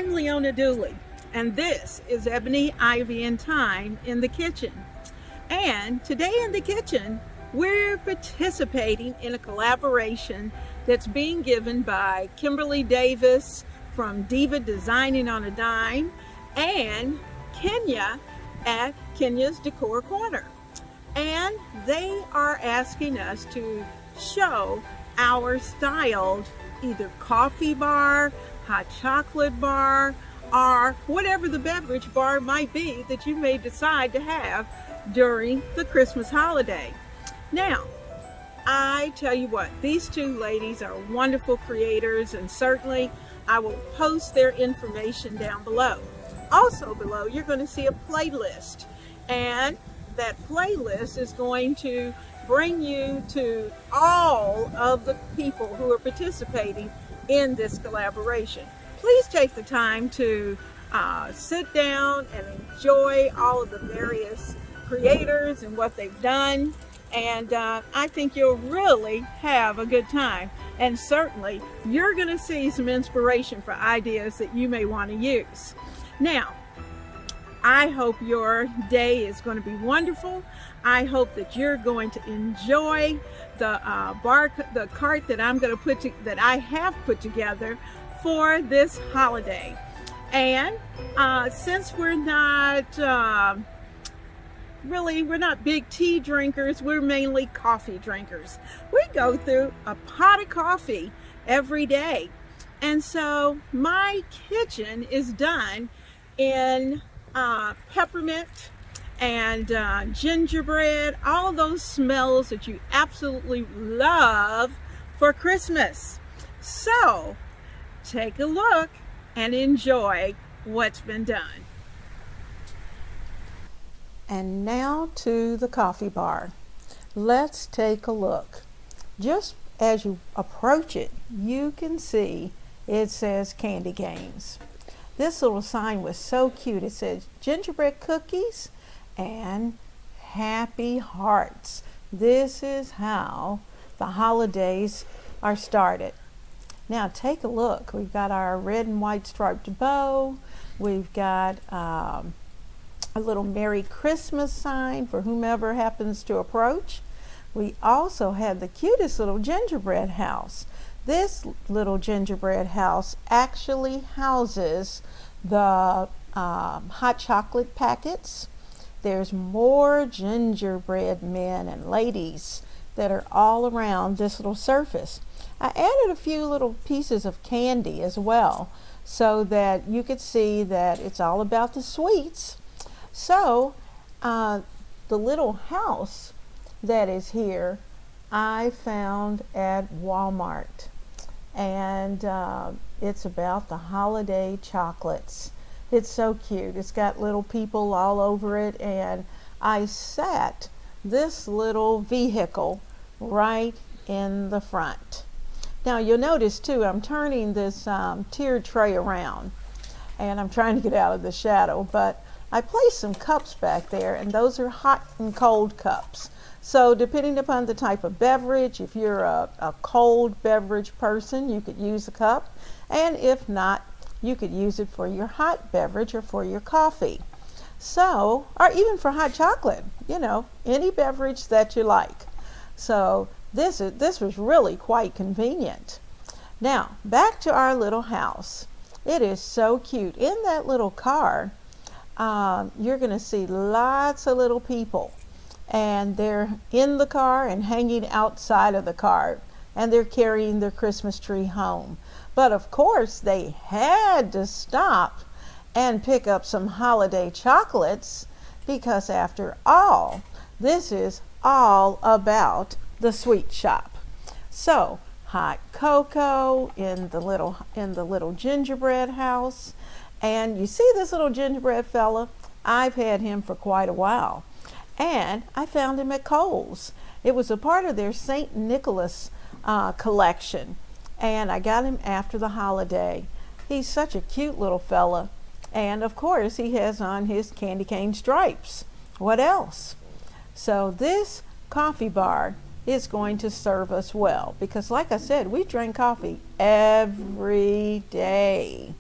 I'm Leona Dooley, and this is Ebony, Ivy, and Thyme in the kitchen. And today in the kitchen, we're participating in a collaboration that's being given by Kimberly Davis from Diva Designing on a Dime and Kenya at Kenya's Decor Corner. And they are asking us to show our styled either coffee bar, hot chocolate bar, or whatever the beverage bar might be that you may decide to have during the Christmas holiday. Now, I tell you what, these two ladies are wonderful creators, and certainly I will post their information down below. Also below, you're going to see a playlist, and that playlist is going to bring you to all of the people who are participating in this collaboration. Please take the time to sit down and enjoy all of the various creators and what they've done, and I think you'll really have a good time, and certainly you're going to see some inspiration for ideas that you may want to use. Now, I hope your day is going to be wonderful. I hope that you're going to enjoy the cart that I have put together for this holiday. And since we're not big tea drinkers, we're mainly coffee drinkers. We go through a pot of coffee every day, and so my kitchen is done in peppermint and gingerbread, all those smells that you absolutely love for Christmas. So take a look and enjoy what's been done. And now to the coffee bar. Let's take a look. Just as you approach it, you can see it says Candy Canes. This little sign was so cute. It says gingerbread cookies and happy hearts. This is how the holidays are started. Now take a look. We've got our red and white striped bow. We've got a little Merry Christmas sign for whomever happens to approach. We also have the cutest little gingerbread house. This little gingerbread house actually houses the hot chocolate packets. There's more gingerbread men and ladies that are all around this little surface. I added a few little pieces of candy as well, so that you could see that it's all about the sweets. So the little house that is here, I found at Walmart, and it's about the holiday chocolates. It's so cute. It's got little people all over it, and I sat this little vehicle right in the front. Now you'll notice too, I'm turning this tiered tray around, and I'm trying to get out of the shadow, but I placed some cups back there, and those are hot and cold cups. So depending upon the type of beverage, if you're a cold beverage person, you could use a cup, and if not, you could use it for your hot beverage or for your coffee. So, or even for hot chocolate, you know, any beverage that you like. So this was really quite convenient. Now, back to our little house. It is so cute. In that little car, you're going to see lots of little people, and they're in the car and hanging outside of the car, and they're carrying their Christmas tree home. But of course, they had to stop and pick up some holiday chocolates, because after all, this is all about the sweet shop. So hot cocoa in the little gingerbread house. And you see this little gingerbread fella? I've had him for quite a while, and I found him at Kohl's. It was a part of their St. Nicholas collection, and I got him after the holiday. He's such a cute little fella, and of course he has on his candy cane stripes. What else? So this coffee bar is going to serve us well, because like I said, we drink coffee every day.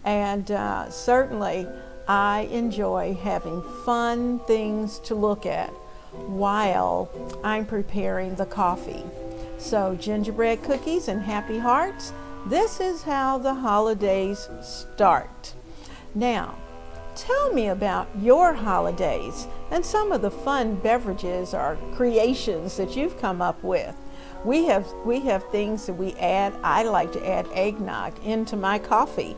And certainly I enjoy having fun things to look at while I'm preparing the coffee. So gingerbread cookies and happy hearts, this is how the holidays start. Now, tell me about your holidays and some of the fun beverages or creations that you've come up with. We have things that we add. I like to add eggnog into my coffee,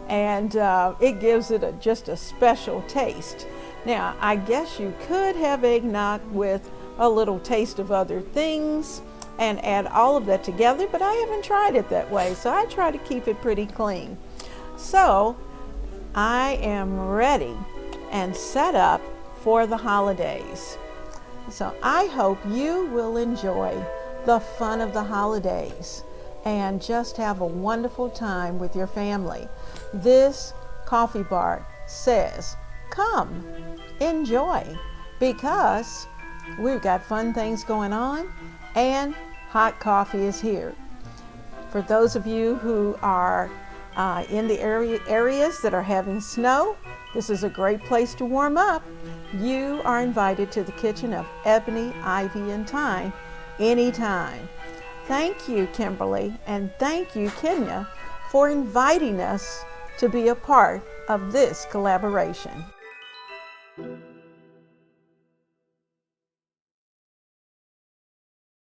and it gives it just a special taste. Now, I guess you could have eggnog with a little taste of other things and add all of that together, but I haven't tried it that way, so I try to keep it pretty clean. So I am ready and set up for the holidays. So I hope you will enjoy the fun of the holidays and just have a wonderful time with your family. This coffee bar says, come, enjoy, because we've got fun things going on and hot coffee is here. For those of you who are in the areas that are having snow, this is a great place to warm up. You are invited to the kitchen of Ebony, Ivy, and Thyme anytime. Thank you, Kimberly, and thank you, Kenya, for inviting us to be a part of this collaboration.